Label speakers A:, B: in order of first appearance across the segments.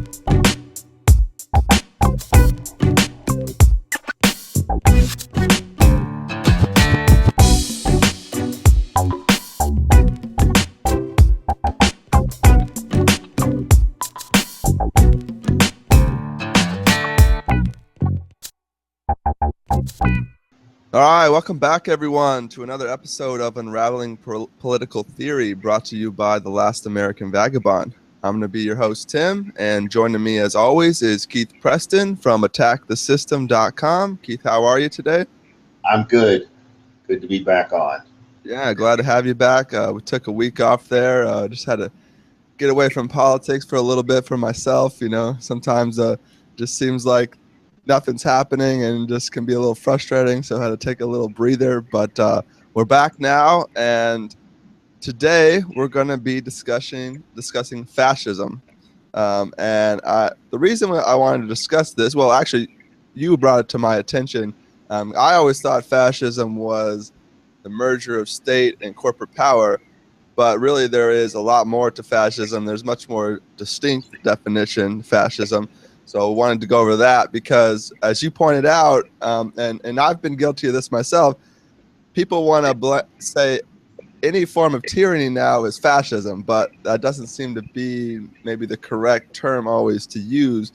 A: All right, welcome back, everyone, to another episode of Unraveling Political Theory, brought to you by The Last American Vagabond. I'm going to be your host, Tim, and joining me, as always, is Keith Preston from attackthesystem.com. Keith, how are you today?
B: I'm good. Good to be back on.
A: Yeah, glad to have you back. We took a week off there. Just had to get away from politics for a little bit for myself. You know, sometimes just seems like nothing's happening and just can be a little frustrating. So I had to take a little breather, but we're back now. And today we're going to be discussing fascism. The reason I wanted to discuss this, well, actually, you brought it to my attention. I always thought fascism was the merger of state and corporate power, but really there is a lot more to fascism. There's much more distinct definition, fascism. So I wanted to go over that because, as you pointed out, and I've been guilty of this myself, people want to say any form of tyranny now is fascism, but that doesn't seem to be maybe the correct term always to use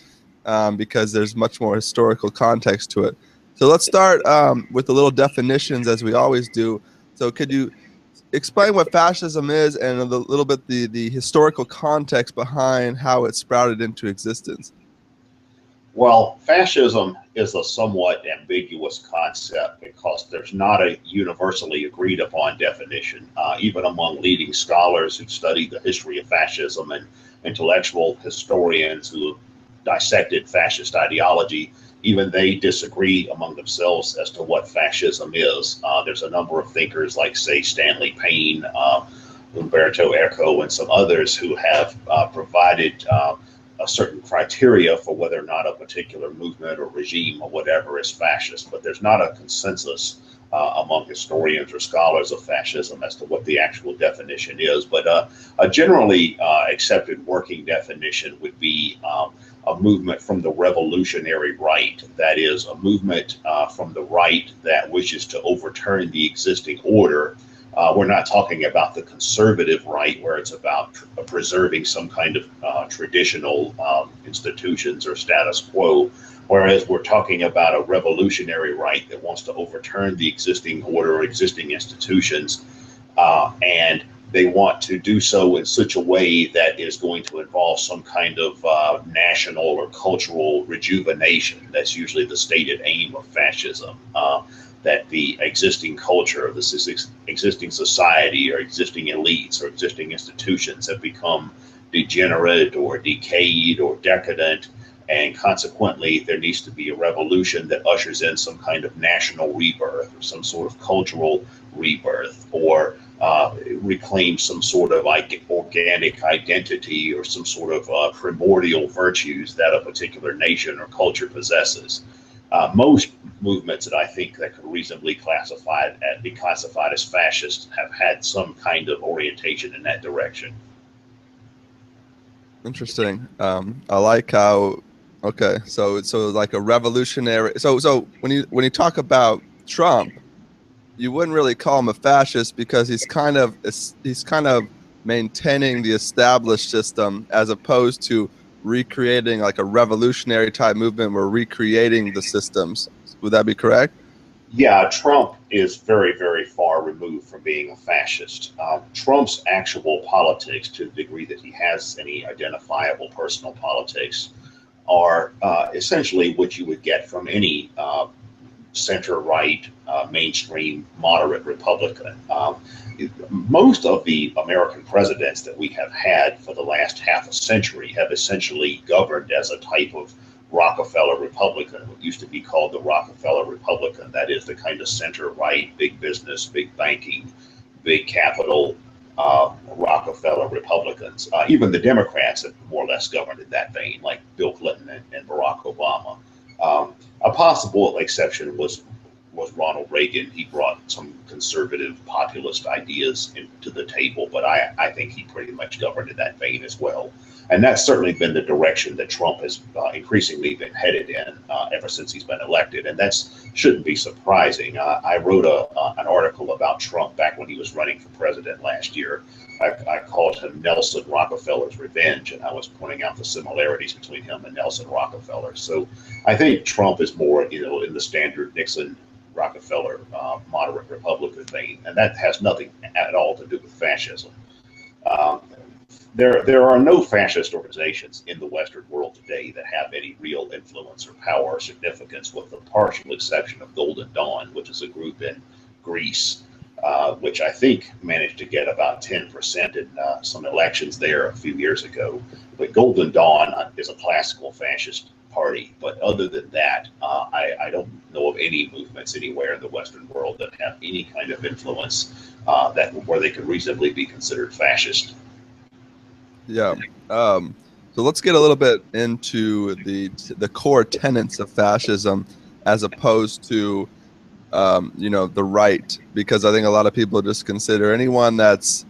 A: because there's much more historical context to it. So let's start with the little definitions, as we always do. So could you explain what fascism is and a little bit the historical context behind how it sprouted into existence?
B: Well, fascism is a somewhat ambiguous concept because there's not a universally agreed upon definition, even among leading scholars who study the history of fascism and intellectual historians who dissected fascist ideology. Even they disagree among themselves as to what fascism is. There's a number of thinkers like, say, Stanley Payne, Umberto Eco, and some others who have provided a certain criteria for whether or not a particular movement or regime or whatever is fascist, but there's not a consensus among historians or scholars of fascism as to what the actual definition is. But a generally accepted working definition would be a movement from the revolutionary right. That is, a movement from the right that wishes to overturn the existing order. We're not talking about the conservative right, where it's about preserving some kind of traditional institutions or status quo, whereas we're talking about a revolutionary right that wants to overturn the existing order or existing institutions, and they want to do so in such a way that is going to involve some kind of national or cultural rejuvenation. That's usually the stated aim of fascism. That the existing culture, this is existing society or existing elites or existing institutions have become degenerate or decayed or decadent, and consequently there needs to be a revolution that ushers in some kind of national rebirth or some sort of cultural rebirth, or reclaim some sort of organic identity or some sort of primordial virtues that a particular nation or culture possesses. Most movements that I think that could reasonably be classified as fascist have had some kind of orientation in that direction.
A: Interesting. I like how. Okay, so like a revolutionary. So when you talk about Trump, you wouldn't really call him a fascist because he's kind of maintaining the established system as opposed to recreating like a revolutionary type movement. We're recreating the systems. Would that be correct?
B: Yeah, Trump is very, very far removed from being a fascist. Trump's actual politics, to the degree that he has any identifiable personal politics, are essentially what you would get from any center-right, mainstream, moderate Republican. Most of the American presidents that we have had for the last half a century have essentially governed as a type of Rockefeller Republican, what used to be called the Rockefeller Republican. That is the kind of center-right, big business, big banking, big capital Rockefeller Republicans. Even the Democrats have more or less governed in that vein, like Bill Clinton and Barack Obama. A possible exception was Ronald Reagan. He brought some conservative populist ideas to the table, but I think he pretty much governed in that vein as well. And that's certainly been the direction that Trump has increasingly been headed in ever since he's been elected. And that shouldn't be surprising. I wrote an article about Trump back when he was running for president last year. I called him Nelson Rockefeller's Revenge, and I was pointing out the similarities between him and Nelson Rockefeller. So I think Trump is more, in the standard Nixon Rockefeller moderate Republican vein, and that has nothing at all to do with fascism. There are no fascist organizations in the Western world today that have any real influence or power or significance, with the partial exception of Golden Dawn, which is a group in Greece, which I think managed to get about 10% in some elections there a few years ago. But Golden Dawn is a classical fascist party. But other than that, I don't know of any movements anywhere in the Western world that have any kind of influence where they could reasonably be considered fascist.
A: Yeah. So let's get a little bit into the core tenets of fascism, as opposed to the right, because I think a lot of people just consider anyone that's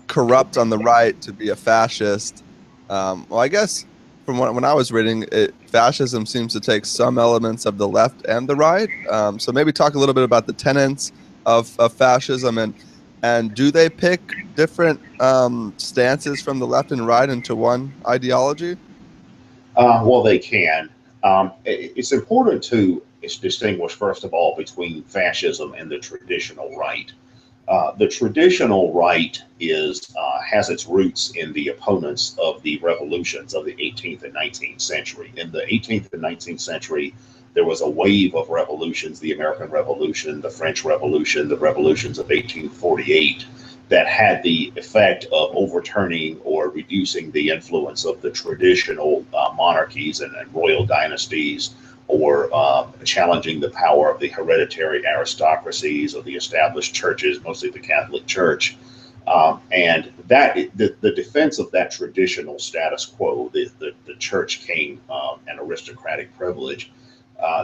A: corrupt on the right to be a fascist. Well, I guess from when I was reading it, fascism seems to take some elements of the left and the right. So maybe talk a little bit about the tenets of fascism, and do they pick different stances from the left and right into one ideology?
B: Well, they can. It's important to distinguish, first of all, between fascism and the traditional right. The traditional right has its roots in the opponents of the revolutions of the 18th and 19th century. In the 18th and 19th century, there was a wave of revolutions: the American Revolution, the French Revolution, the revolutions of 1848, that had the effect of overturning or reducing the influence of the traditional monarchies and royal dynasties, or challenging the power of the hereditary aristocracies of the established churches, mostly the Catholic Church. And that the defense of that traditional status quo, the church king and aristocratic privilege,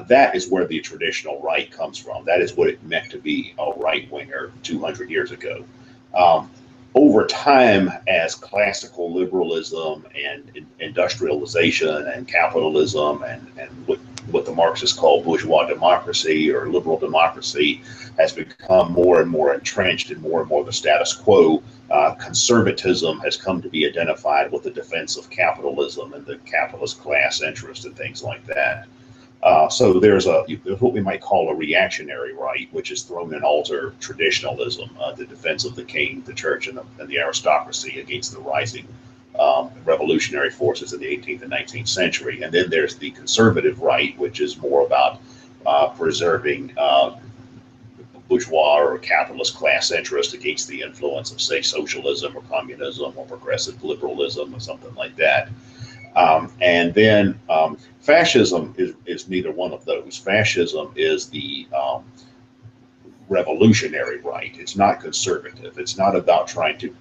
B: that is where the traditional right comes from. That is what it meant to be a right-winger 200 years ago. Over time, as classical liberalism and industrialization and capitalism and what the Marxists call bourgeois democracy or liberal democracy has become more and more entrenched in more and more the status quo, conservatism has come to be identified with the defense of capitalism and the capitalist class interest and things like that. So there's what we might call a reactionary right, which is thrown in alter traditionalism, the defense of the king, the church, and the aristocracy against the rising revolutionary forces of the 18th and 19th century. And then there's the conservative right, which is more about preserving bourgeois or capitalist class interest against the influence of, say, socialism or communism or progressive liberalism or something like that. And then fascism is neither one of those. Fascism is the revolutionary right. It's not conservative. It's not about trying to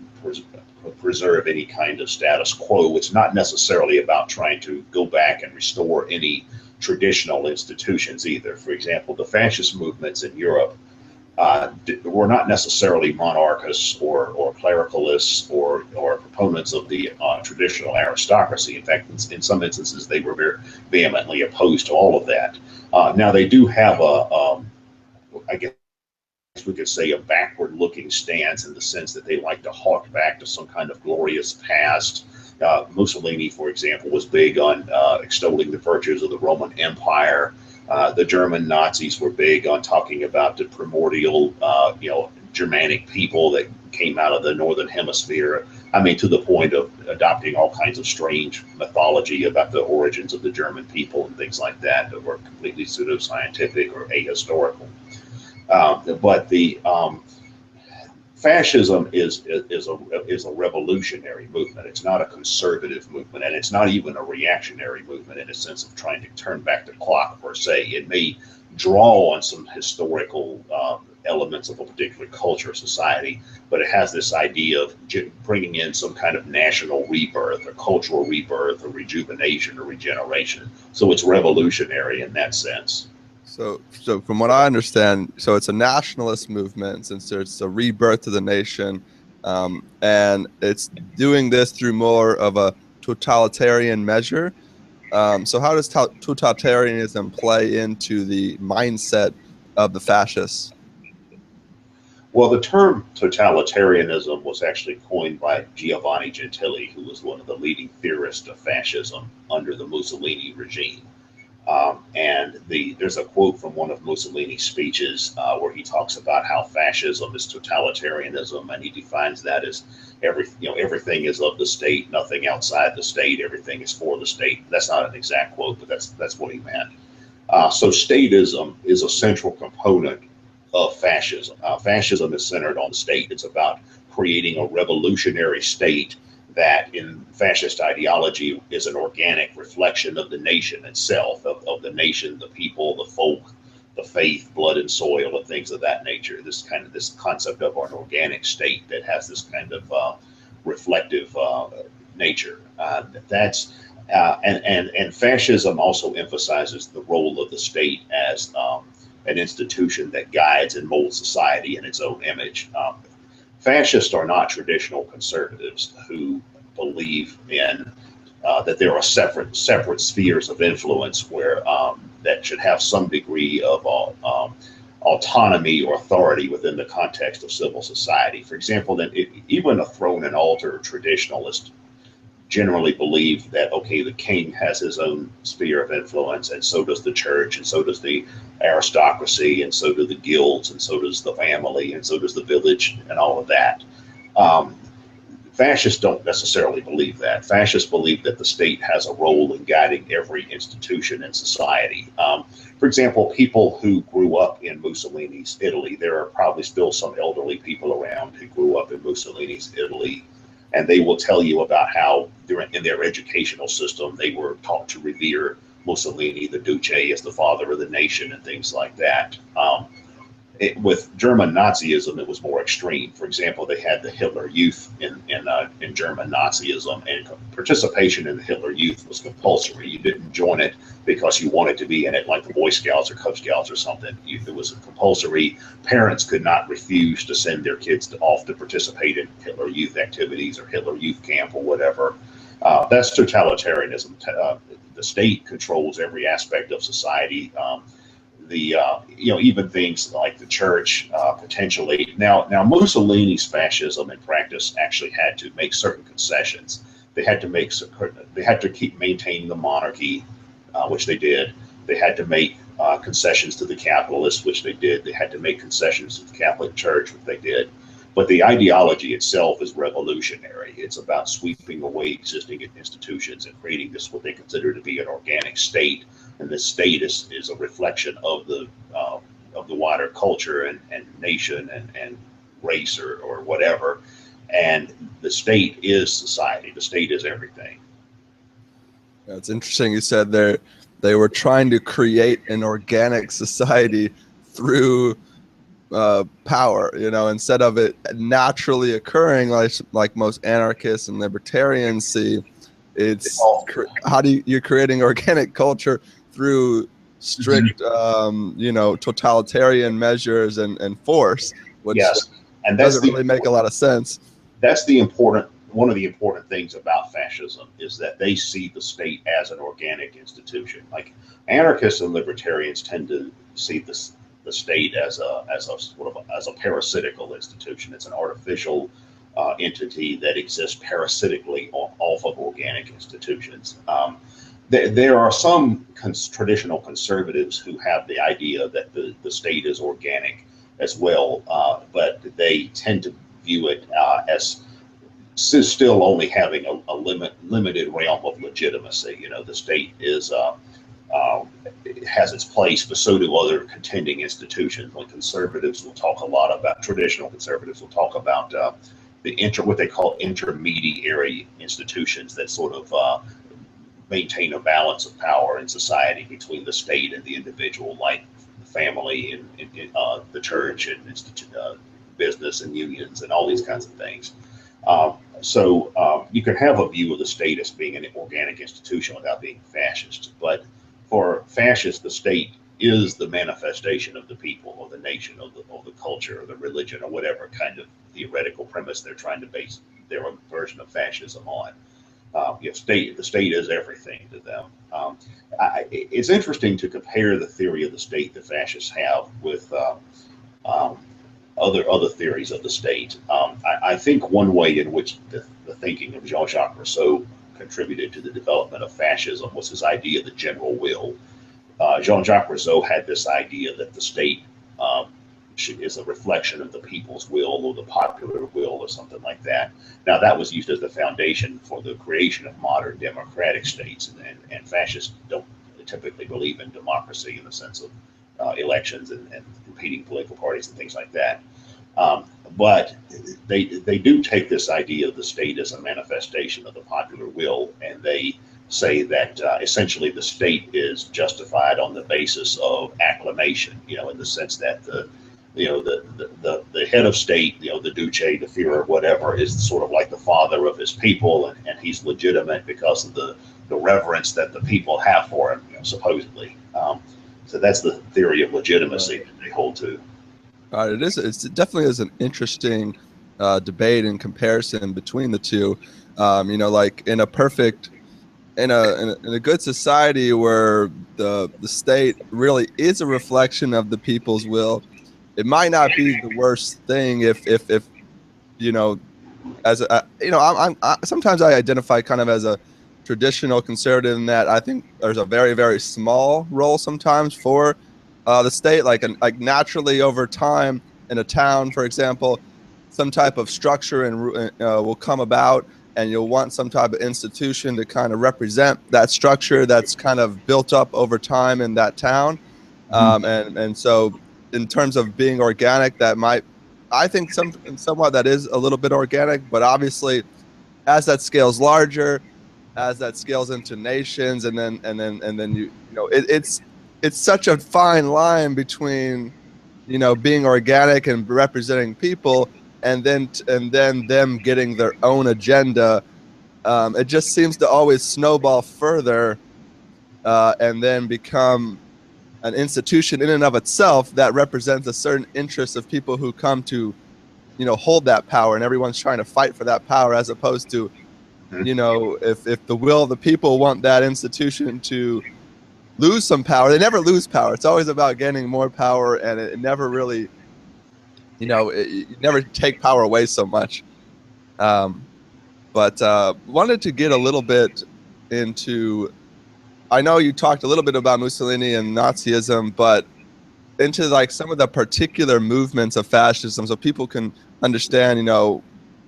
B: preserve any kind of status quo. It's not necessarily about trying to go back and restore any traditional institutions either. For example, the fascist movements in Europe were not necessarily monarchists or clericalists or proponents of the traditional aristocracy. In fact, in some instances, they were very vehemently opposed to all of that. Now, they do have I guess we could say, a backward-looking stance, in the sense that they like to hark back to some kind of glorious past. Mussolini, for example, was big on extolling the virtues of the Roman Empire. The German Nazis were big on talking about the primordial, Germanic people that came out of the Northern Hemisphere. I mean, to the point of adopting all kinds of strange mythology about the origins of the German people and things like that were completely pseudoscientific or ahistorical. But the fascism is a revolutionary movement. It's not a conservative movement, and it's not even a reactionary movement in a sense of trying to turn back the clock per se. It may draw on some historical elements of a particular culture or society, but it has this idea of bringing in some kind of national rebirth or cultural rebirth or rejuvenation or regeneration. So it's revolutionary in that sense.
A: So from what I understand, so it's a nationalist movement, since there's a rebirth of the nation, and it's doing this through more of a totalitarian measure. So how does totalitarianism play into the mindset of the fascists?
B: Well, the term totalitarianism was actually coined by Giovanni Gentili, who was one of the leading theorists of fascism under the Mussolini regime. There's a quote from one of Mussolini's speeches where he talks about how fascism is totalitarianism, and he defines that as everything is of the state, nothing outside the state, everything is for the state. That's not an exact quote, but that's what he meant. So statism is a central component of fascism. Fascism is centered on the state. It's about creating a revolutionary state that, in fascist ideology, is an organic reflection of the nation itself, of the nation, the people, the folk, the faith, blood and soil, and things of that nature. This concept of an organic state that has this kind of reflective nature. And fascism also emphasizes the role of the state as an institution that guides and molds society in its own image. Fascists are not traditional conservatives who believe in that there are separate spheres of influence where that should have some degree of autonomy or authority within the context of civil society. For example, even a throne and altar traditionalist generally believe that, okay, the king has his own sphere of influence, and so does the church, and so does the aristocracy, and so do the guilds, and so does the family, and so does the village, and all of that. Um, Fascists don't necessarily believe that. Fascists believe that the state has a role in guiding every institution in society. For example, people who grew up in Mussolini's Italy, there are probably still some elderly people around who grew up in Mussolini's Italy, and they will tell you about how in their educational system they were taught to revere Mussolini, the Duce, as the father of the nation, and things like that. With German Nazism, it was more extreme. For example, they had the Hitler Youth in German Nazism, and participation in the Hitler Youth was compulsory. You didn't join it because you wanted to be in it, like the Boy Scouts or Cub Scouts or something. It was compulsory. Parents could not refuse to send their kids off to participate in Hitler Youth activities or Hitler Youth camp or whatever. That's totalitarianism. The state controls every aspect of society. Even things like the church potentially. Now Mussolini's fascism in practice actually had to make certain concessions. They had to keep maintaining the monarchy, which they did. They had to make concessions to the capitalists, which they did. They had to make concessions to the Catholic Church, which they did. But the ideology itself is revolutionary. It's about sweeping away existing institutions and creating this what they consider to be an organic state, and this state is a reflection of the wider culture and nation and race or whatever. And the state is society. The state is everything.
A: Yeah, it's interesting you said they were trying to create an organic society through power, instead of it naturally occurring like most anarchists and libertarians see. It's you're creating organic culture through strict totalitarian measures and force, which
B: Yes, and
A: doesn't really make a lot of sense.
B: That's one of the important things about fascism is that they see the state as an organic institution. Like anarchists and libertarians tend to see the state as a parasitical institution. It's an artificial entity that exists parasitically off of organic institutions. There are some traditional conservatives who have the idea that the state is organic as well, but they tend to view it as still only having a limited realm of legitimacy. The state has its place, but so do other contending institutions. Like conservatives will talk a lot about, traditional conservatives will talk about what they call intermediary institutions that sort of maintain a balance of power in society between the state and the individual, like the family and the church and business and unions and all these kinds of things. So you can have a view of the state as being an organic institution without being fascist. But for fascists, the state is the manifestation of the people or the nation or the culture or the religion or whatever kind of theoretical premise they're trying to base their version of fascism on. The state is everything to them. It's interesting to compare the theory of the state that fascists have with um, other theories of the state. I think one way in which the thinking of Jean-Jacques Rousseau contributed to the development of fascism was his idea of the general will. Jean-Jacques Rousseau had this idea that the state um, is a reflection of the people's will or the popular will or something like that. Now, that was used as the foundation for the creation of modern democratic states, and fascists don't typically believe in democracy in the sense of elections and competing political parties and things like that. But they do take this idea of the state as a manifestation of the popular will, and they say that essentially the state is justified on the basis of acclamation, in the sense that the head of state, the duce, the Führer, whatever, is sort of like the father of his people, and he's legitimate because of the reverence that the people have for him, supposedly. So that's the theory of legitimacy that they hold to.
A: It definitely is an interesting debate and comparison between the two. Like in a perfect, in a good society where the state really is a reflection of the people's will, it might not be the worst thing if you know as a, sometimes I identify kind of as a traditional conservative in that I think there's a very, very small role sometimes for the state, like naturally over time in a town, for example, some type of structure and will come about, and you'll want some type of institution to kind of represent that structure that's kind of built up over time in that town. And so in terms of being organic, that might, I think somewhat that is a little bit organic, but obviously as that scales larger, as that scales into nations, and then it's such a fine line between being organic and representing people, and then them getting their own agenda. It just seems to always snowball further, and then become an institution in and of itself that represents a certain interest of people who come to hold that power, and everyone's trying to fight for that power, as opposed to if the will of the people want that institution to lose some power, they never lose power. It's always about getting more power, and it never really you never take power away so much. But wanted to get a little bit into, I know you talked a little bit about Mussolini and Nazism, but into like some of the particular movements of fascism, so people can understand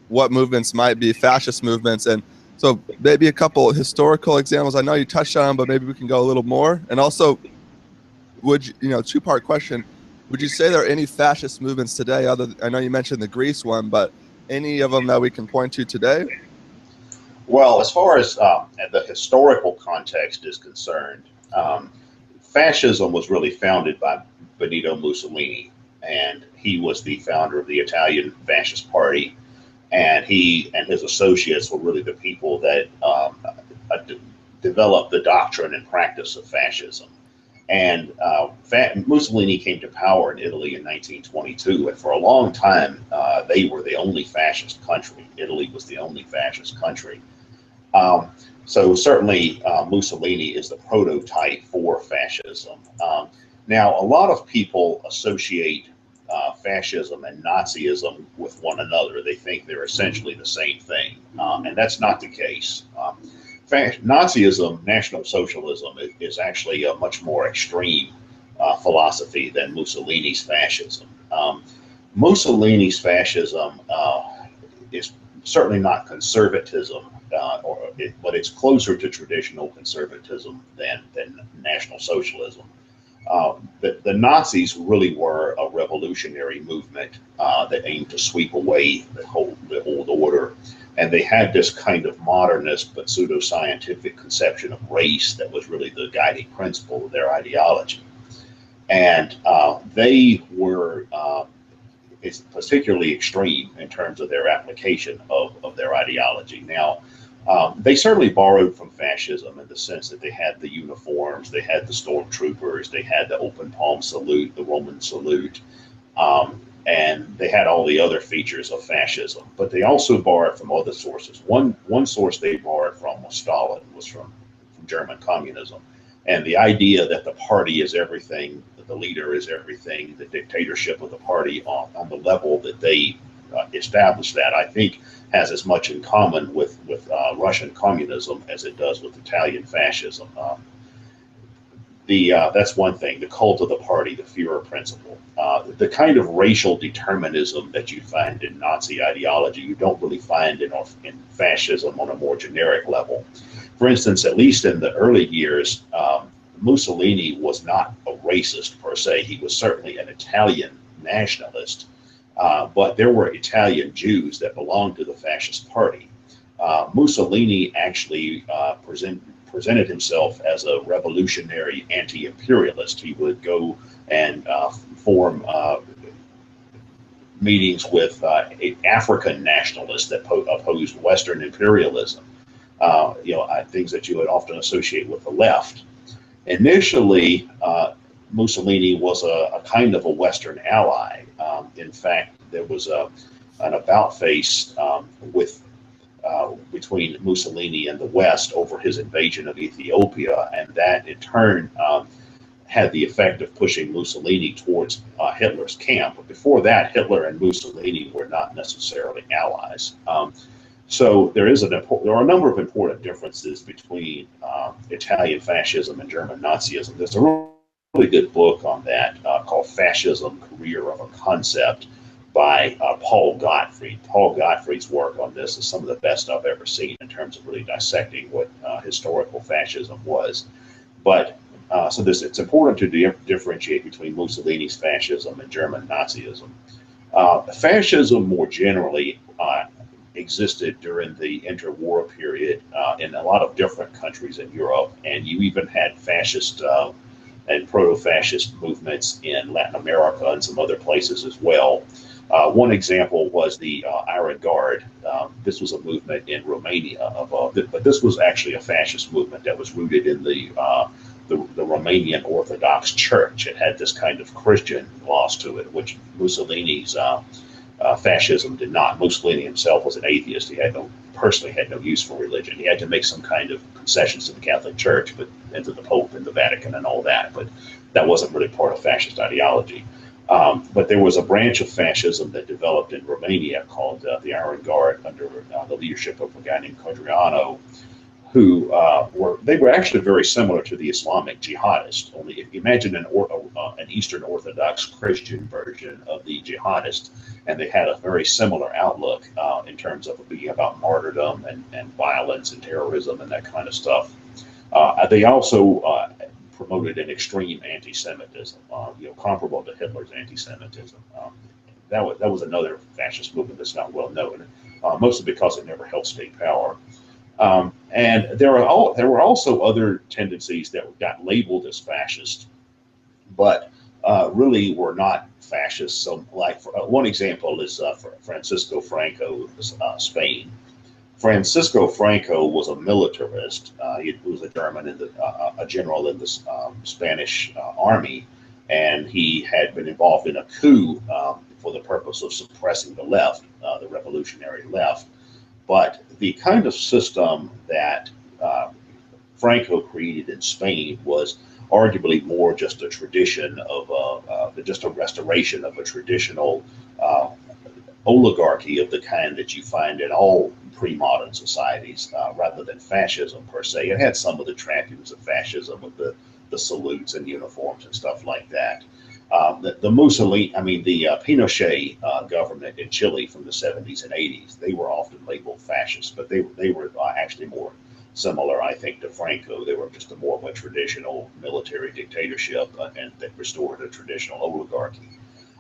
A: what movements might be fascist movements. And so maybe a couple of historical examples. I know you touched on them, but maybe we can go a little more. And also, would you, two-part question, would you say there are any fascist movements today, I know you mentioned the Greece one, but any of them that we can point to today?
B: Well, as far as the historical context is concerned, fascism was really founded by Benito Mussolini, and he was the founder of the Italian Fascist Party, and he and his associates were really the people that developed the doctrine and practice of fascism. And Mussolini came to power in Italy in 1922, and for a long time, they were the only fascist country. Italy was the only fascist country. So certainly Mussolini is the prototype for fascism. Now, a lot of people associate fascism and Nazism with one another. They think they're essentially the same thing, and that's not the case. Nazism, National Socialism, is actually a much more extreme philosophy than Mussolini's fascism. Mussolini's fascism is certainly not conservatism, but it's closer to traditional conservatism than National Socialism. The Nazis really were a revolutionary movement that aimed to sweep away the old order, and they had this kind of modernist but pseudoscientific conception of race that was really the guiding principle of their ideology. And they were it's particularly extreme in terms of their application of their ideology. Now, They certainly borrowed from fascism in the sense that they had the uniforms, they had the stormtroopers, they had the open palm salute, the Roman salute, and they had all the other features of fascism. But they also borrowed from other sources. One source they borrowed from was Stalin, was from German communism, and the idea that the party is everything, that the leader is everything, the dictatorship of the party on the level that they established that, I think, has as much in common with Russian communism as it does with Italian fascism. That's one thing, the cult of the party, the Führer principle. The kind of racial determinism that you find in Nazi ideology, you don't really find in fascism on a more generic level. For instance, at least in the early years, Mussolini was not a racist per se. He was certainly an Italian nationalist, but there were Italian Jews that belonged to the fascist party. Mussolini actually presented himself as a revolutionary anti-imperialist. He would go and form meetings with African nationalists that opposed Western imperialism. Things that you would often associate with the left. Initially, Mussolini was a kind of a Western ally. In fact, there was an about face between Mussolini and the West over his invasion of Ethiopia, and that in turn had the effect of pushing Mussolini towards Hitler's camp. But before that, Hitler and Mussolini were not necessarily allies. So there are a number of important differences between Italian fascism and German Nazism. There's a really good book on that called Fascism, Career of a Concept by Paul Gottfried. Paul Gottfried's work on this is some of the best I've ever seen in terms of really dissecting what historical fascism was. But it's important to differentiate between Mussolini's fascism and German Nazism. Fascism more generally existed during the interwar period in a lot of different countries in Europe, and you even had fascist and proto-fascist movements in Latin America and some other places as well. One example was the Iron Guard. This was a movement in Romania, but this was actually a fascist movement that was rooted in the Romanian Orthodox Church. It had this kind of Christian gloss to it, which Mussolini's fascism did not. Mussolini himself was an atheist. He personally had no use for religion. He had to make some kind of concessions to the Catholic Church, and to the Pope and the Vatican and all that. But that wasn't really part of fascist ideology. But there was a branch of fascism that developed in Romania called the Iron Guard under the leadership of a guy named Codreanu, who were actually very similar to the Islamic jihadists. Only if you imagine an Eastern Orthodox Christian version of the jihadist, and they had a very similar outlook in terms of it being about martyrdom and violence and terrorism and that kind of stuff. They also promoted an extreme anti-Semitism, comparable to Hitler's anti-Semitism. That was another fascist movement that's not well known, mostly because it never held state power. And there were also other tendencies that got labeled as fascist, but really were not fascist. So, like one example is Francisco Franco, Spain. Francisco Franco was a militarist. He was a German a general in the Spanish army, and he had been involved in a coup for the purpose of suppressing the left, the revolutionary left. But the kind of system that Franco created in Spain was arguably more just a tradition of just a restoration of a traditional oligarchy of the kind that you find in all pre-modern societies, rather than fascism per se. It had some of the trappings of fascism with the salutes and uniforms and stuff like that. The Pinochet government in Chile from the 70s and 80s, they were often labeled fascist, but they were actually more similar, I think, to Franco. They were just more of a traditional military dictatorship and that restored a traditional oligarchy.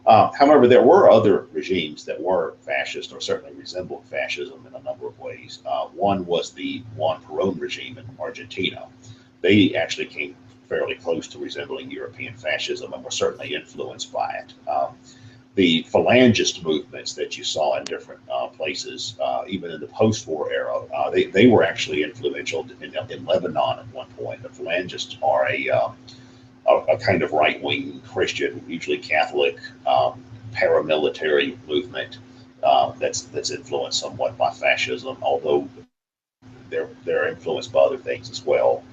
B: However, there were other regimes that were fascist or certainly resembled fascism in a number of ways. One was the Juan Perón regime in Argentina. They actually came fairly close to resembling European fascism and were certainly influenced by it. the phalangist movements that you saw in different places, even in the post-war era, they were actually influential in Lebanon at one point. The phalangists are a kind of right-wing Christian, usually Catholic, paramilitary movement that's influenced somewhat by fascism, although they're influenced by other things as well.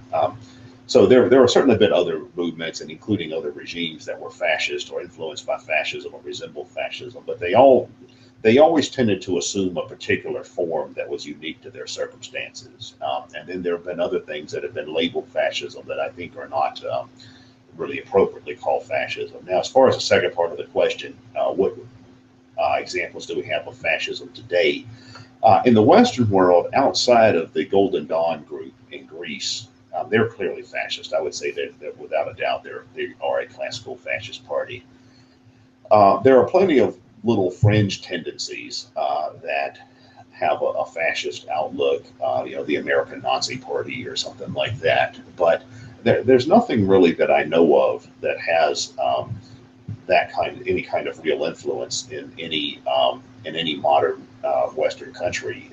B: So there have certainly been other movements, and including other regimes that were fascist or influenced by fascism or resembled fascism, but they always tended to assume a particular form that was unique to their circumstances. And then there have been other things that have been labeled fascism that I think are not really appropriately called fascism. Now, as far as the second part of the question, what examples do we have of fascism today? In the Western world, outside of the Golden Dawn group in Greece, they're clearly fascist. I would say that without a doubt, they are a classical fascist party. There are plenty of little fringe tendencies that have a fascist outlook, the American Nazi Party or something like that. But there's nothing really that I know of that has any kind of real influence in any modern Western country.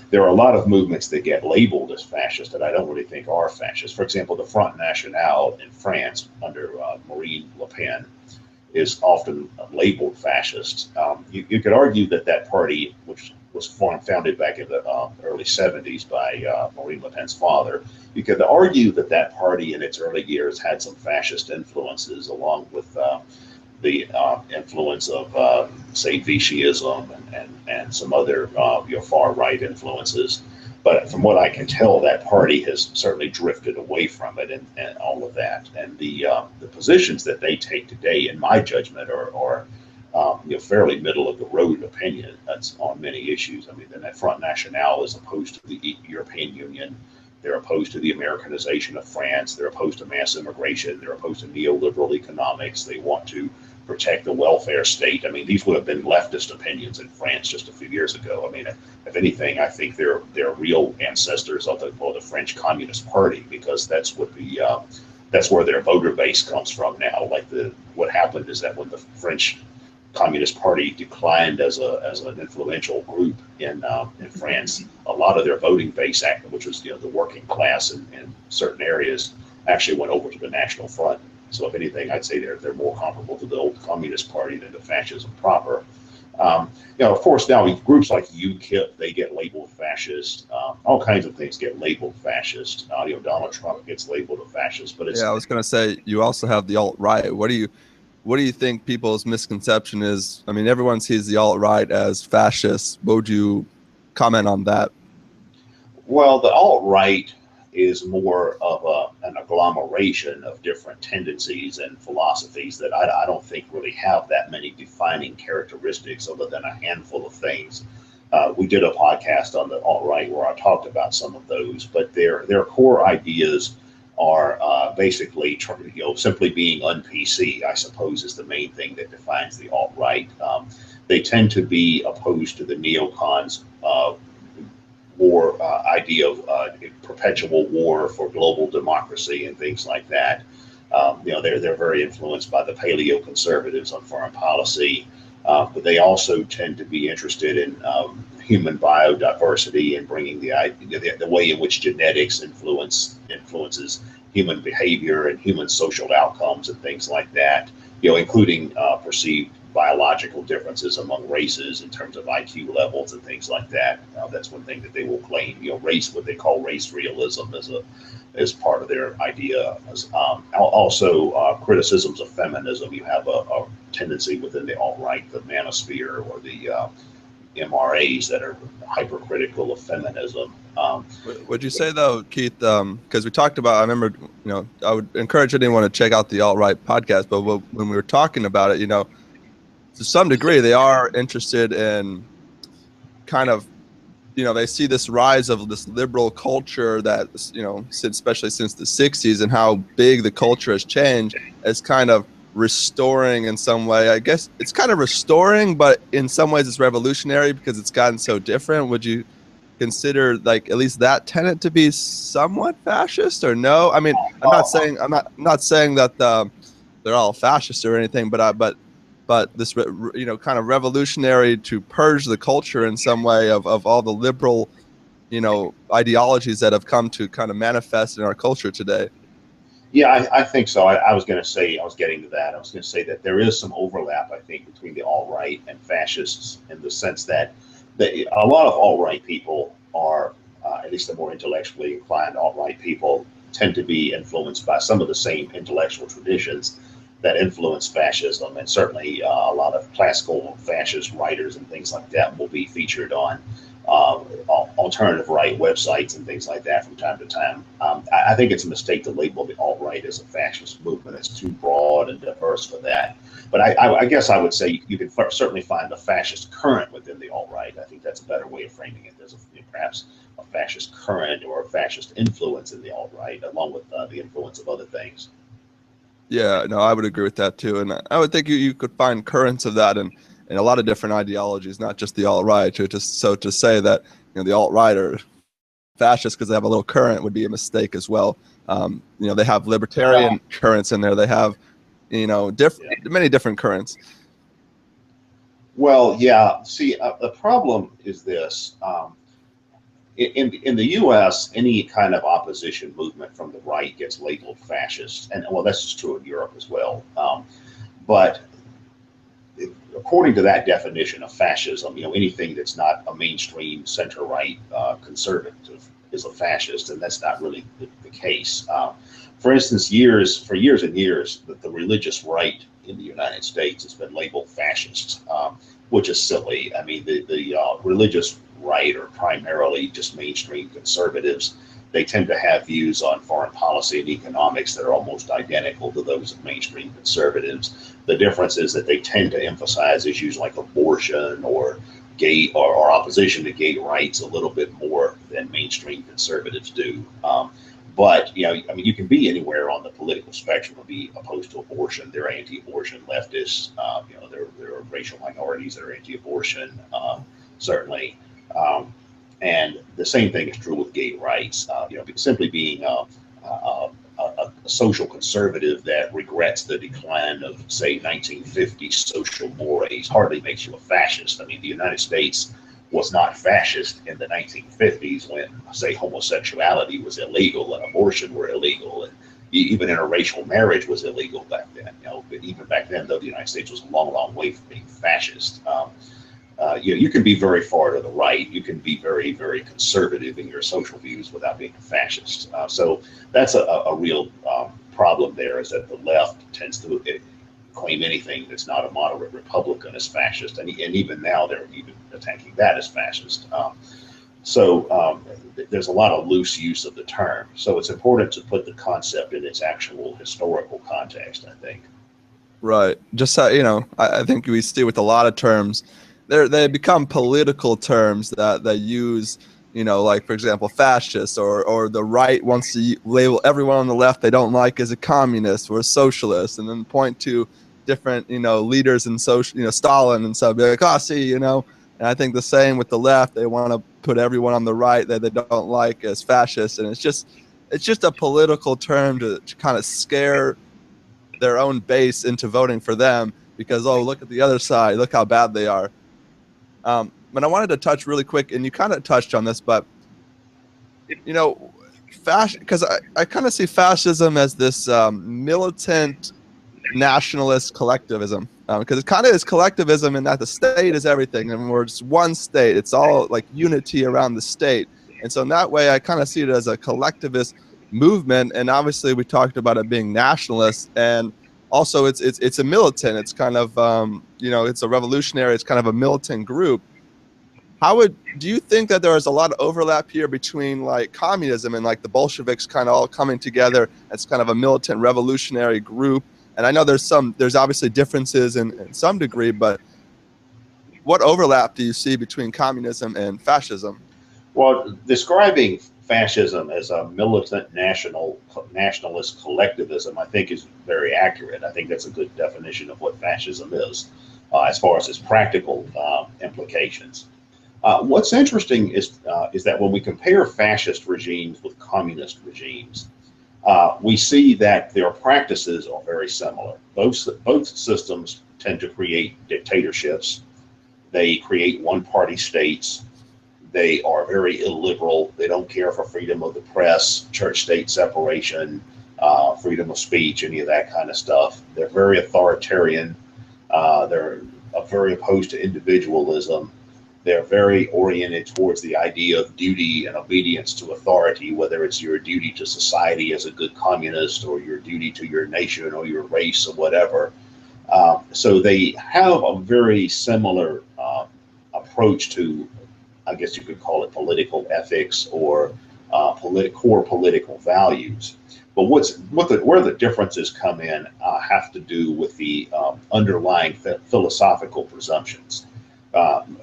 B: There are a lot of movements that get labeled as fascist that I don't really think are fascist. For example, the Front National in France under Marine Le Pen is often labeled fascist. You could argue that party, which was founded back in the early 70s by Marine Le Pen's father, you could argue that party in its early years had some fascist influences, along with the influence of, say, Vichyism and some other far right influences. But from what I can tell, that party has certainly drifted away from it and all of that. And the positions that they take today, in my judgment, are fairly middle of the road opinion. That's on many issues. I mean, that Front National is opposed to the European Union. They're opposed to the Americanization of France. They're opposed to mass immigration. They're opposed to neoliberal economics. They want to protect the welfare state. I mean, these would have been leftist opinions in France just a few years ago. I mean, if anything, I think they're real ancestors of the French Communist Party, because that's where their voter base comes from now. Like what happened is that when the French Communist Party declined as an influential group in France, a lot of their voting base, which was the working class in certain areas, actually went over to the National Front. So if anything, I'd say they're more comparable to the old Communist Party than to fascism proper. Of course, now groups like UKIP, they get labeled fascist. All kinds of things get labeled fascist. Donald Trump gets labeled a fascist, but
A: I was going to say, you also have the alt-right. What do you think people's misconception is? I mean, everyone sees the alt-right as fascist. What would you comment on that?
B: Well, the alt-right is more of an agglomeration of different tendencies and philosophies that I don't think really have that many defining characteristics, other than a handful of things. We did a podcast on the alt-right where I talked about some of those, but their core ideas are basically simply being un-PC, I suppose, is the main thing that defines the alt-right. They tend to be opposed to the neocons' war idea of perpetual war for global democracy and things like that. They're very influenced by the paleo-conservatives on foreign policy, but they also tend to be interested in human biodiversity and bringing the way in which genetics influences human behavior and human social outcomes and things like that. Including perceived biological differences among races in terms of IQ levels and things like that. That's one thing that they will claim. What they call race realism, as part of their idea. Also, criticisms of feminism. You have a tendency within the alt-right, the manosphere, or the MRAs that are hypercritical of feminism.
A: Would you say, though, Keith, because we talked about, I remember, I would encourage anyone to check out the alt-right podcast, but when we were talking about it, to some degree, they are interested in kind of, they see this rise of this liberal culture that, especially since the 60s, and how big the culture has changed, as kind of restoring in some way. I guess it's kind of restoring, but in some ways it's revolutionary because it's gotten so different. Would you consider at least that tenet to be somewhat fascist, or no? I mean, I'm not saying that they're all fascist or anything, but but this, kind of revolutionary to purge the culture in some way of all the liberal, ideologies that have come to kind of manifest in our culture today.
B: Yeah, I think so. I was going to say, I was getting to that. I was going to say that there is some overlap, I think, between the alt-right and fascists in the sense that a lot of alt-right people are, at least the more intellectually inclined alt-right people, tend to be influenced by some of the same intellectual traditions that influence fascism. And certainly a lot of classical fascist writers and things like that will be featured on alternative right websites and things like that from time to time. I think it's a mistake to label the alt-right as a fascist movement. It's too broad and diverse for that. But I guess I would say you can certainly find the fascist current within the alt-right. I think that's a better way of framing it. There's perhaps a fascist current or a fascist influence in the alt-right, along with the influence of other things.
A: Yeah, no, I would agree with that too. And I would think you could find currents of that in a lot of different ideologies, not just the alt-right. So to say that the alt-right are fascist because they have a little current would be a mistake as well. They have libertarian currents in there. They have many different currents.
B: Well, yeah. See, the problem is this. In the U.S., any kind of opposition movement from the right gets labeled fascist, and well, that's just true in Europe as well. But according to that definition of fascism, anything that's not a mainstream center-right conservative is a fascist, and that's not really the case. For instance, for years and years, the religious right in the United States has been labeled fascist, which is silly. I mean, the religious right are primarily just mainstream conservatives. They tend to have views on foreign policy and economics that are almost identical to those of mainstream conservatives. The difference is that they tend to emphasize issues like abortion or gay or opposition to gay rights a little bit more than mainstream conservatives do. But you can be anywhere on the political spectrum and be opposed to abortion. They're anti-abortion leftists. There are racial minorities that are anti-abortion, certainly. And the same thing is true with gay rights. Simply being a social conservative that regrets the decline of, say, 1950s social mores hardly makes you a fascist. I mean, the United States was not fascist in the 1950s when, say, homosexuality was illegal and abortion were illegal, and even interracial marriage was illegal back then. But even back then, though, the United States was a long, long way from being fascist. You can be very far to the right. You can be very, very conservative in your social views without being a fascist. So that's a real problem there, is that the left tends to claim anything that's not a moderate Republican as fascist. And even now they're even attacking that as fascist. So there's a lot of loose use of the term. So it's important to put the concept in its actual historical context, I think.
A: Right. Just how, I think we see with a lot of terms, they become political terms that they use, like, for example, fascist, or the right wants to label everyone on the left they don't like as a communist or a socialist, and then point to different, leaders in social, Stalin and stuff, be like, oh, see, and I think the same with the left. They want to put everyone on the right that they don't like as fascist, and it's just a political term to kind of scare their own base into voting for them because, oh, look at the other side, look how bad they are. But I wanted to touch really quick, and you kind of touched on this, but because I kind of see fascism as this militant nationalist collectivism, because it kind of is collectivism in that the state is everything, and we're just one state. It's all like unity around the state, and so in that way, I kind of see it as a collectivist movement. And obviously, we talked about it being nationalist, and also it's a militant. It's kind of it's a revolutionary. It's kind of a militant group. Do you think that there is a lot of overlap here between like communism and like the Bolsheviks kind of all coming together as kind of a militant revolutionary group? And I know there's obviously differences in some degree, but what overlap do you see between communism and fascism?
B: Well, describing fascism as a militant nationalist collectivism, I think, is very accurate. I think that's a good definition of what fascism is, as far as its practical implications. What's interesting is that when we compare fascist regimes with communist regimes, we see that their practices are very similar. Both systems tend to create dictatorships. They create one-party states. They are very illiberal. They don't care for freedom of the press, church-state separation, freedom of speech, any of that kind of stuff. They're very authoritarian. They're very opposed to individualism. They're very oriented towards the idea of duty and obedience to authority, whether it's your duty to society as a good communist or your duty to your nation or your race or whatever. So they have a very similar approach to, I guess you could call it political ethics or core political values. But where the differences come in have to do with the underlying philosophical presumptions.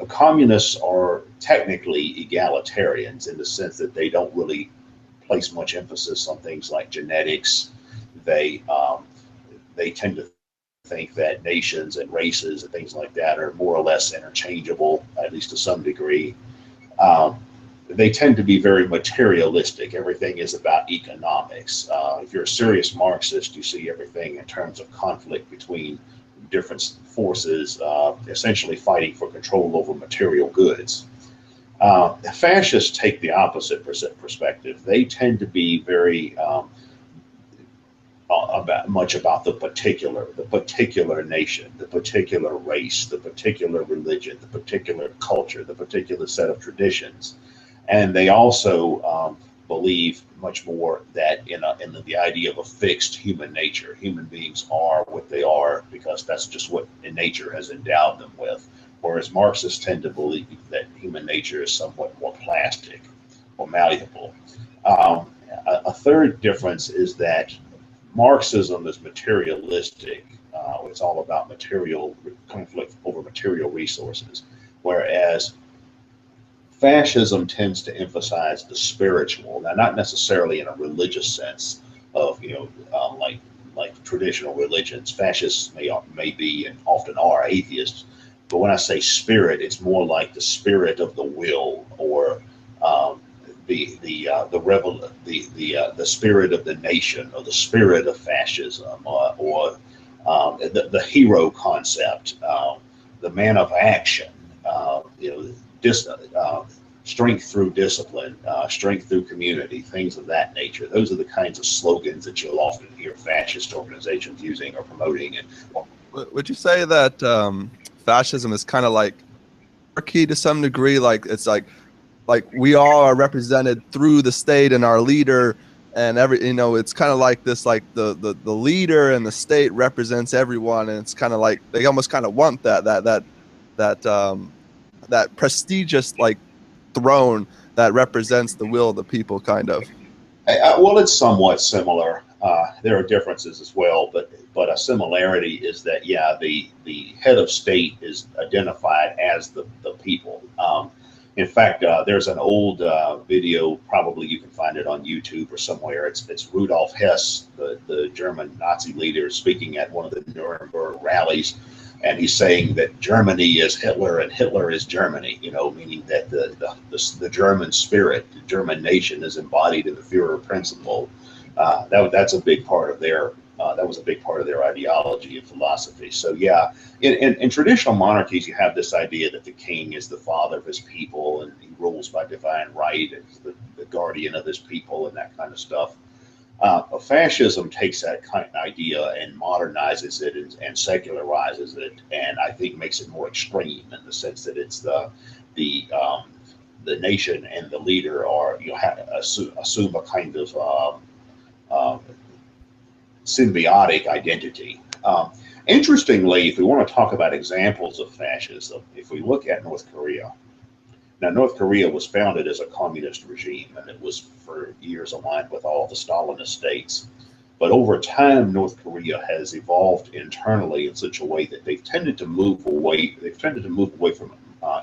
B: Communists are technically egalitarians in the sense that they don't really place much emphasis on things like genetics. They tend to think that nations and races and things like that are more or less interchangeable, at least to some degree. They tend to be very materialistic. Everything is about economics. If you're a serious Marxist, you see everything in terms of conflict between different forces, essentially fighting for control over material goods. Fascists take the opposite perspective. They tend to be very about the particular nation, the particular race, the particular religion, the particular culture, the particular set of traditions. And they also believe much more that in the idea of a fixed human nature. Human beings are what they are because that's just what nature has endowed them with. Whereas Marxists tend to believe that human nature is somewhat more plastic or malleable. A third difference is that Marxism is materialistic. It's all about material conflict over material resources, whereas fascism tends to emphasize the spiritual. Now, not necessarily in a religious sense of like traditional religions. Fascists may be and often are atheists, but when I say spirit, it's more like the spirit of the will, or the spirit of the nation, or the spirit of fascism, or the hero concept, the man of action, strength through discipline, strength through community, things of that nature. Those are the kinds of slogans that you'll often hear fascist organizations using or promoting. And
A: would you say that fascism is kind of like monarchy to some degree? Like it's like we all are represented through the state and our leader, and it's kind of like this, like the leader and the state represents everyone, and it's kind of like they almost kind of want that prestigious like throne that represents the will of the people, kind of.
B: Well, it's somewhat similar. There are differences as well, but a similarity is that, yeah, the head of state is identified as the people. In fact, there's an old video, probably you can find it on YouTube or somewhere. It's Rudolf Hess, the German Nazi leader, speaking at one of the Nuremberg rallies. And he's saying that Germany is Hitler and Hitler is Germany, meaning that the German spirit, the German nation is embodied in the Führer principle. That's a big part of their that was a big part of their ideology and philosophy. So yeah, in traditional monarchies, you have this idea that the king is the father of his people and he rules by divine right and he's the guardian of his people and that kind of stuff. Fascism takes that kind of idea and modernizes it and secularizes it, and I think makes it more extreme in the sense that it's the nation and the leader are assume a kind of symbiotic identity. Interestingly, if we want to talk about examples of fascism, if we look at North Korea. Now, North Korea was founded as a communist regime, and it was for years aligned with all the Stalinist states. But over time, North Korea has evolved internally in such a way that they've tended to move away. They've tended to move away from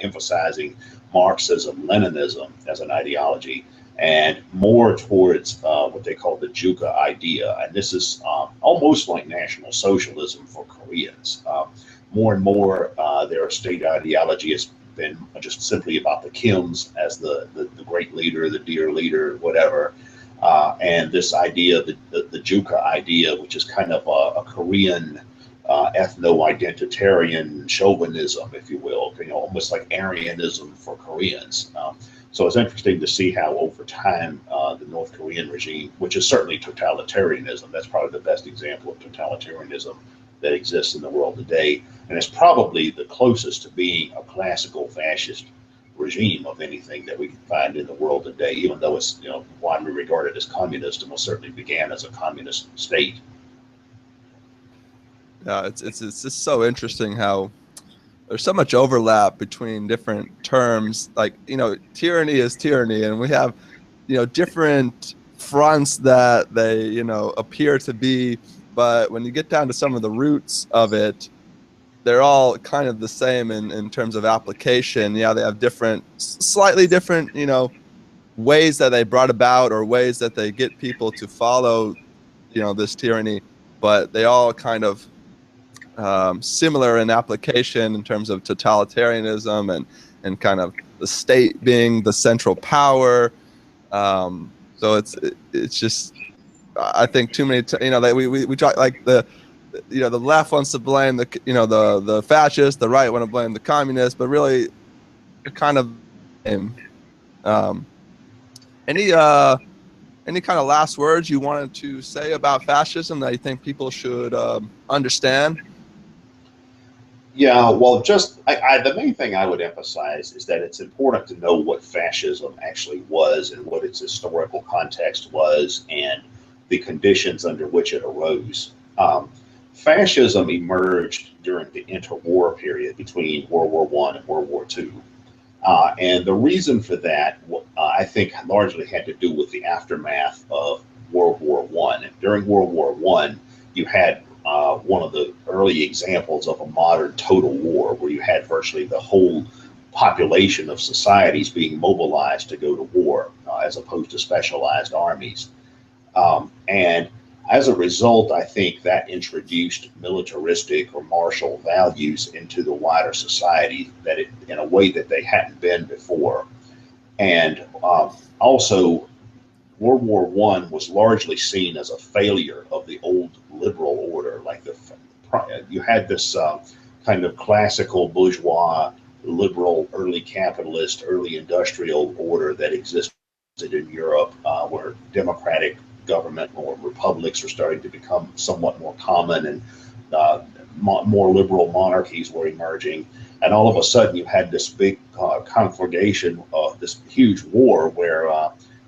B: emphasizing Marxism, Leninism as an ideology, and more towards what they call the Juka idea. And this is almost like National Socialism for Koreans. More and more, their state ideology has been just simply about the Kims as the great leader, the dear leader, whatever. And this idea, the Juka idea, which is kind of a Korean ethno-identitarian chauvinism, if you will, almost like Aryanism for Koreans. So it's interesting to see how over time the North Korean regime, which is certainly totalitarianism, that's probably the best example of totalitarianism that exists in the world today, and it's probably the closest to being a classical fascist regime of anything that we can find in the world today, even though it's widely regarded as communist and most certainly began as a communist state.
A: Yeah, it's just so interesting how there's so much overlap between different terms. Like, tyranny is tyranny, and we have, different fronts that they, appear to be. But when you get down to some of the roots of it, they're all kind of the same in terms of application. Yeah, they have slightly different, ways that they brought about or ways that they get people to follow, this tyranny. But they all kind of similar in application in terms of totalitarianism and kind of the state being the central power. So it's just, I think too many that we talk like the left wants to blame the fascists, the right want to blame the communists, but really they're kind of um, any kind of last words you wanted to say about fascism that you think people should understand?
B: Yeah, well, the main thing I would emphasize is that it's important to know what fascism actually was and what its historical context was and the conditions under which it arose. Fascism emerged during the interwar period between World War I and World War II. And the reason for that, I think, largely had to do with the aftermath of World War I. During World War I, you had one of the early examples of a modern total war where you had virtually the whole population of societies being mobilized to go to war as opposed to specialized armies. And as a result, I think that introduced militaristic or martial values into the wider society in a way that they hadn't been before. And also, World War I was largely seen as a failure of the old liberal order. You had this kind of classical bourgeois, liberal, early capitalist, early industrial order that existed in Europe, where democratic government or republics were starting to become somewhat more common, and more liberal monarchies were emerging. And all of a sudden, you had this big conflagration, this huge war where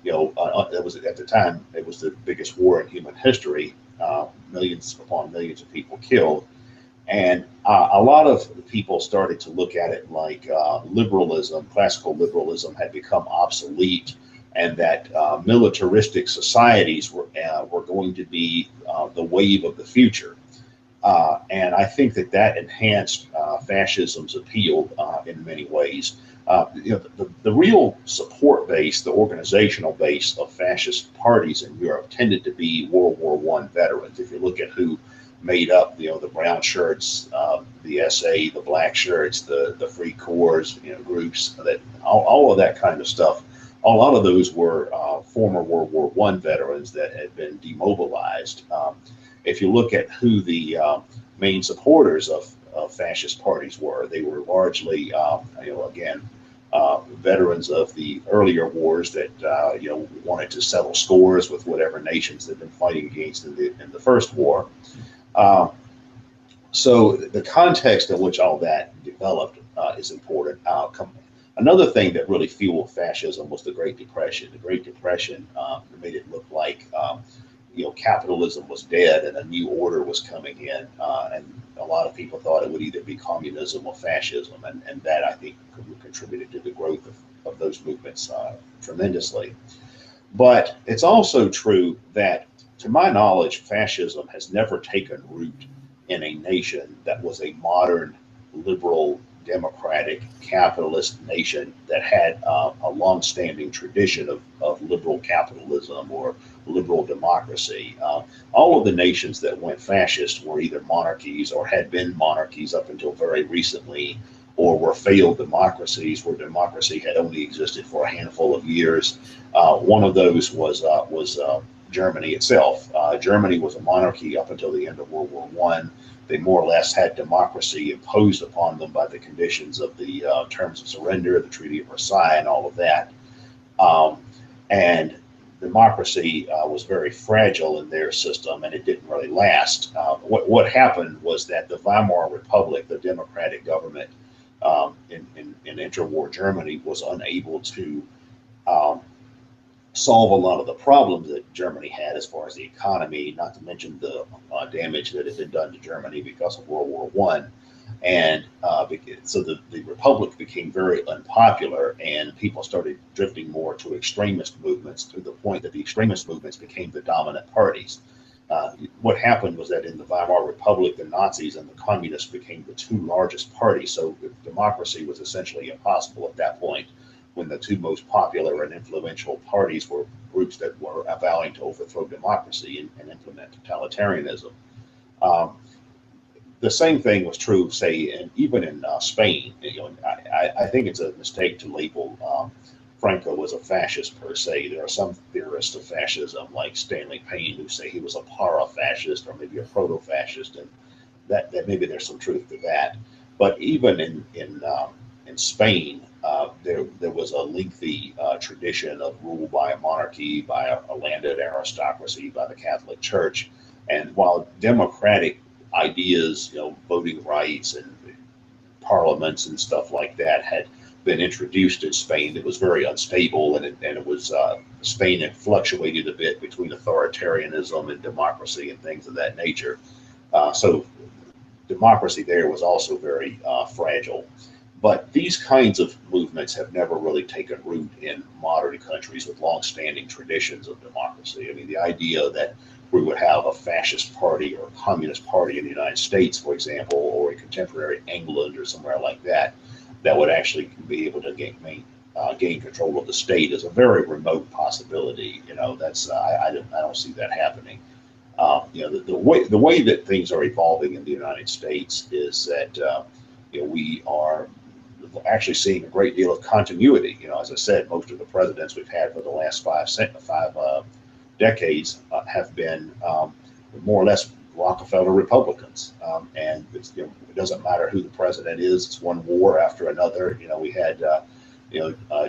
B: it was at the time it was the biggest war in human history, millions upon millions of people killed, and a lot of people started to look at it like liberalism, classical liberalism, had become obsolete, and that militaristic societies were going to be the wave of the future. And I think that enhanced fascism's appeal in many ways. The real support base, the organizational base of fascist parties in Europe tended to be World War I veterans. If you look at who made up, the brown shirts, the SA, the black shirts, the Free Corps, groups, that all of that kind of stuff. A lot of those were former World War I veterans that had been demobilized. If you look at who the main supporters of fascist parties were, they were largely, again, veterans of the earlier wars that wanted to settle scores with whatever nations they'd been fighting against in the first war. So the context in which all that developed is important. Another thing that really fueled fascism was the Great Depression. The Great Depression made it look like capitalism was dead and a new order was coming in, and a lot of people thought it would either be communism or fascism, and that, I think, contributed to the growth of those movements tremendously. But it's also true that, to my knowledge, fascism has never taken root in a nation that was a modern, liberal, democratic, capitalist nation that had a long-standing tradition of liberal capitalism or liberal democracy. All of the nations that went fascist were either monarchies or had been monarchies up until very recently, or were failed democracies where democracy had only existed for a handful of years. One of those was Germany itself. Germany was a monarchy up until the end of World War I. They more or less had democracy imposed upon them by the conditions of the terms of surrender, the Treaty of Versailles, and all of that. And democracy was very fragile in their system, and it didn't really last. What happened was that the Weimar Republic, the democratic government in interwar Germany, was unable to um, solve a lot of the problems that Germany had as far as the economy, not to mention the damage that had been done to Germany because of World War One. And so the republic became very unpopular, and people started drifting more to extremist movements, to the point that the extremist movements became the dominant parties. What happened was that in the Weimar Republic, the Nazis and the communists became the two largest parties. So democracy was essentially impossible at that point, when the two most popular and influential parties were groups that were vowing to overthrow democracy and implement totalitarianism. Um, the same thing was true, say, even in Spain. I think it's a mistake to label Franco as a fascist per se. There are some theorists of fascism, like Stanley Payne, who say he was a para-fascist or maybe a proto-fascist, and that maybe there's some truth to that. But even in Spain, there was a lengthy tradition of rule by a monarchy, by a landed aristocracy, by the Catholic Church. And while democratic ideas, voting rights and parliaments and stuff like that had been introduced in Spain, it was very unstable, and it was Spain had fluctuated a bit between authoritarianism and democracy and things of that nature. So democracy there was also very fragile. But these kinds of movements have never really taken root in modern countries with long-standing traditions of democracy. I mean, the idea that we would have a fascist party or a communist party in the United States, for example, or in contemporary England or somewhere like that, that would actually be able to gain control of the state is a very remote possibility. I don't see that happening. The way that things are evolving in the United States is that we are actually seeing a great deal of continuity. As I said, most of the presidents we've had for the last five decades have been more or less Rockefeller Republicans, and it doesn't matter who the president is. It's one war after another. We had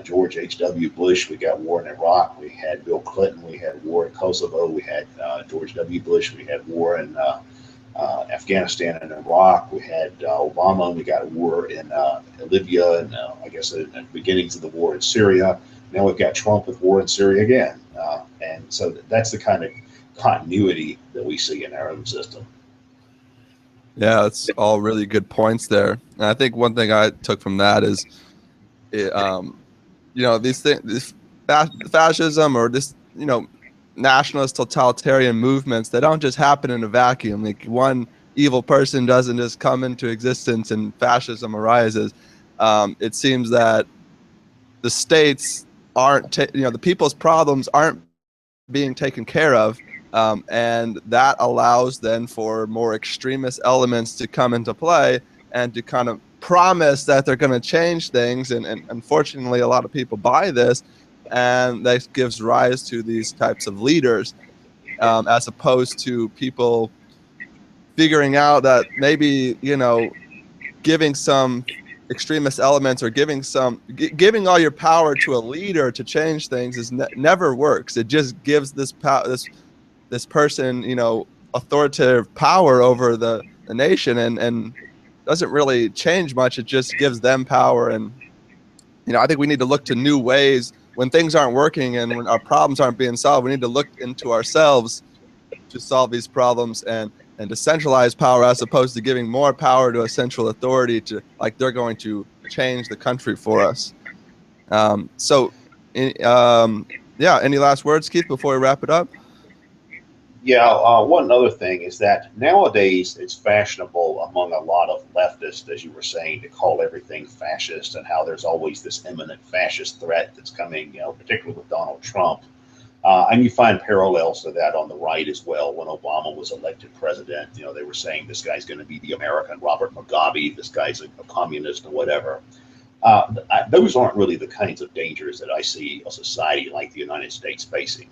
B: George H.W. Bush. We got war in Iraq. We had Bill Clinton. We had war in Kosovo. We had George W. Bush. We had war in Afghanistan and Iraq. We had Obama. We got a war in Libya, and I guess at the beginnings of the war in Syria. Now we've got Trump with war in Syria again, and so that's the kind of continuity that we see in our own system.
A: Yeah, it's all really good points there. And I think one thing I took from that is, these things, this fascism or this, nationalist totalitarian movements, they don't just happen in a vacuum. Like, one evil person doesn't just come into existence and fascism arises. It seems that the states aren't, the people's problems aren't being taken care of. And that allows then for more extremist elements to come into play and to kind of promise that they're going to change things. And unfortunately, a lot of people buy this, and that gives rise to these types of leaders, as opposed to people figuring out that maybe, giving some extremist elements or giving all your power to a leader to change things is never works. It just gives this person, authoritative power over the nation, and doesn't really change much. It just gives them power. And I think we need to look to new ways when things aren't working and when our problems aren't being solved. We need to look into ourselves to solve these problems and to centralize power, as opposed to giving more power to a central authority to, like, they're going to change the country for us. Any last words, Keith, before we wrap it up?
B: Yeah, one other thing is that nowadays it's fashionable among a lot of leftists, as you were saying, to call everything fascist, and how there's always this imminent fascist threat that's coming, particularly with Donald Trump. And you find parallels to that on the right as well. When Obama was elected president, they were saying this guy's going to be the American Robert Mugabe, this guy's a communist or whatever. Those aren't really the kinds of dangers that I see a society like the United States facing.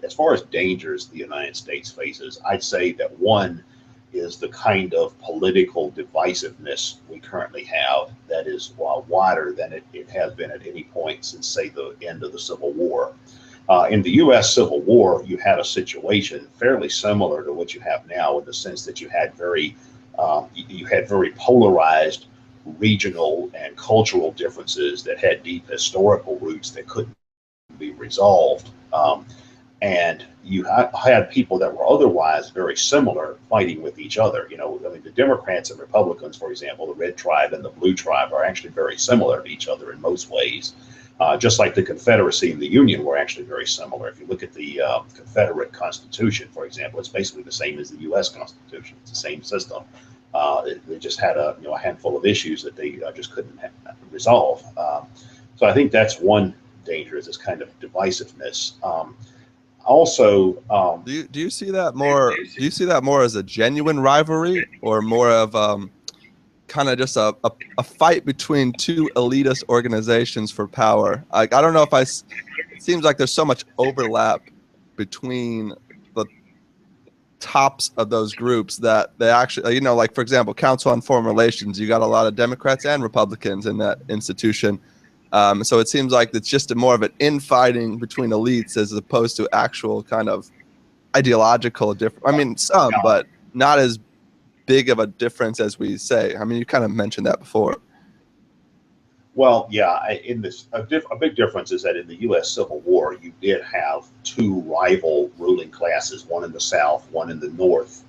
B: As far as dangers the United States faces, I'd say that one is the kind of political divisiveness we currently have that is wider than it has been at any point since, say, the end of the Civil War. In the U.S. Civil War, you had a situation fairly similar to what you have now, in the sense that you had very polarized regional and cultural differences that had deep historical roots that couldn't be resolved. And you had people that were otherwise very similar fighting with each other. I mean, the Democrats and Republicans, for example, the red tribe and the blue tribe, are actually very similar to each other in most ways. Just like the Confederacy and the Union were actually very similar. If you look at the Confederate Constitution, for example, it's basically the same as the U.S. Constitution. It's the same system. They just had a handful of issues that they just couldn't resolve. So I think that's one danger, is this kind of divisiveness. Also,
A: Do you see that more? Do you see that more as a genuine rivalry, or more of kind of just a fight between two elitist organizations for power? Like, I don't know if it seems like there's so much overlap between the tops of those groups that they actually, like, for example, Council on Foreign Relations, you got a lot of Democrats and Republicans in that institution. So it seems like it's just more of an infighting between elites as opposed to actual kind of ideological difference. I mean, some, but not as big of a difference as we say. I mean, you kind of mentioned that before.
B: well, yeah, a big difference is that in the U.S. Civil War, you did have two rival ruling classes, one in the South, one in the North,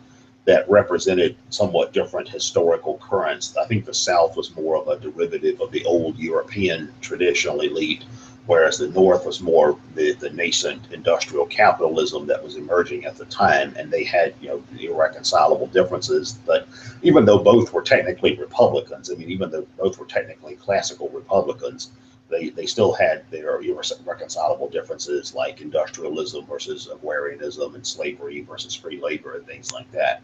B: that represented somewhat different historical currents. I think the South was more of a derivative of the old European traditional elite, whereas the North was more the nascent industrial capitalism that was emerging at the time, and they had irreconcilable differences. But even though both were technically Republicans, I mean, even though both were technically classical Republicans, they still had their irreconcilable differences, like industrialism versus agrarianism and slavery versus free labor and things like that.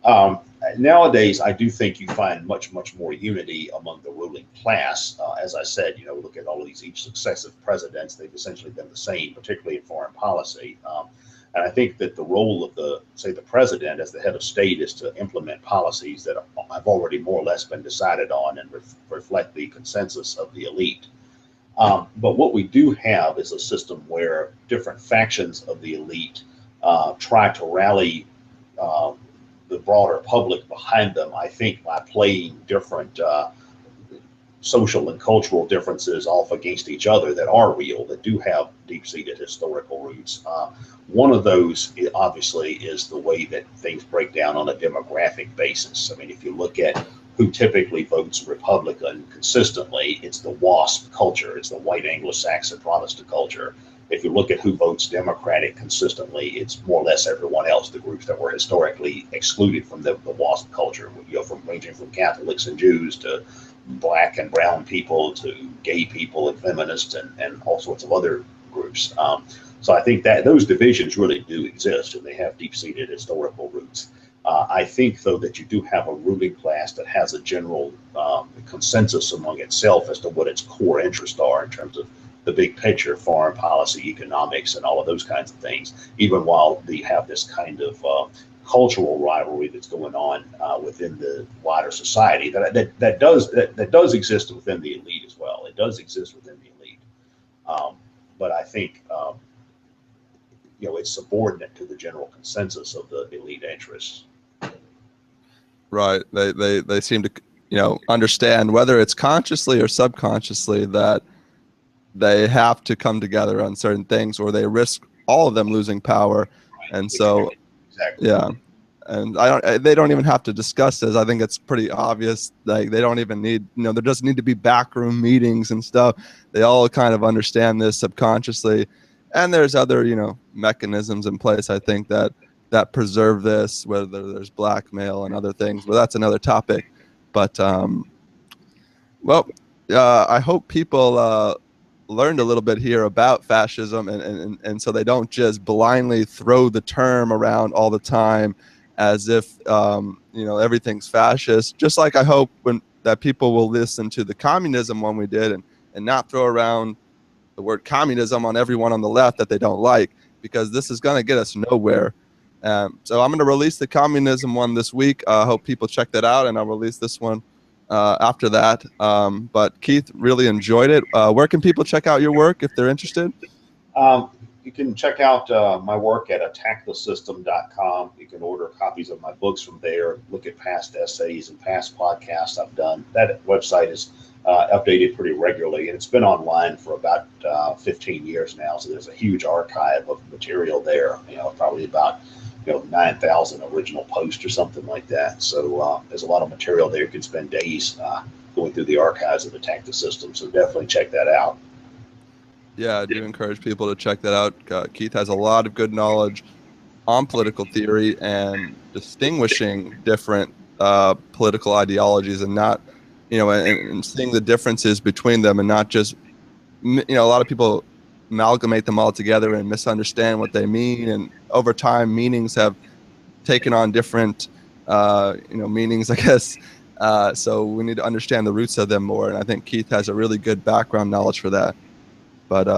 B: Um, Nowadays, I do think you find much, much more unity among the ruling class. As I said, look at all of these each successive presidents; they've essentially been the same, particularly in foreign policy. And I think that the role of the president as the head of state is to implement policies that have already more or less been decided on and reflect the consensus of the elite. But what we do have is a system where different factions of the elite try to rally uh, the broader public behind them, I think, by playing different social and cultural differences off against each other that are real, that do have deep seated historical roots. One of those, obviously, is the way that things break down on a demographic basis. I mean, if you look at who typically votes Republican consistently, it's the WASP culture, it's the white Anglo-Saxon Protestant culture. If you look at who votes Democratic consistently, it's more or less everyone else, the groups that were historically excluded from the WASP culture, from ranging from Catholics and Jews to black and brown people to gay people and feminists and all sorts of other groups. So I think that those divisions really do exist, and they have deep-seated historical roots. I think, though, that you do have a ruling class that has a general consensus among itself as to what its core interests are in terms of the big picture, foreign policy, economics, and all of those kinds of things, even while they have this kind of cultural rivalry that's going on within the wider society that does exist within the elite as well. It does exist within the elite, but I think it's subordinate to the general consensus of the elite interests.
A: Right. They seem to understand, whether it's consciously or subconsciously, that they have to come together on certain things, or they risk all of them losing power. And so,
B: exactly.
A: yeah. And they don't even have to discuss this. I think it's pretty obvious. Like, they don't even need, there doesn't need to be backroom meetings and stuff. They all kind of understand this subconsciously. And there's other, mechanisms in place, I think, that preserve this, whether there's blackmail and other things, but that's another topic. But, well, I hope people, learned a little bit here about fascism, and so they don't just blindly throw the term around all the time as if everything's fascist. Just like I hope when that people will listen to the communism one we did and not throw around the word communism on everyone on the left that they don't like, because this is going to get us nowhere. So I'm going to release the communism one this week. I hope people check that out, and I'll release this one after that. But Keith, really enjoyed it. Where can people check out your work if they're interested?
B: You can check out my work at attackthesystem.com. You can order copies of my books from there, look at past essays and past podcasts I've done. That website is updated pretty regularly, and it's been online for about 15 years now. So there's a huge archive of material there, probably about 9,000 original posts or something like that. So there's a lot of material there. You can spend days going through the archives of Attack the System. So definitely check that out.
A: Yeah, I do encourage people to check that out. Keith has a lot of good knowledge on political theory and distinguishing different political ideologies, and not, and seeing the differences between them, and not just, a lot of people amalgamate them all together and misunderstand what they mean. And over time, meanings have taken on different, meanings, I guess. So we need to understand the roots of them more. And I think Keith has a really good background knowledge for that. But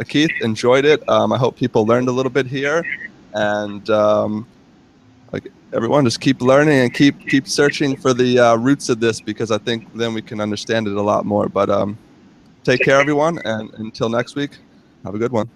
A: Keith, enjoyed it. I hope people learned a little bit here, and like everyone, just keep learning and keep searching for the roots of this, because I think then we can understand it a lot more. But take care, everyone, and until next week, have a good one.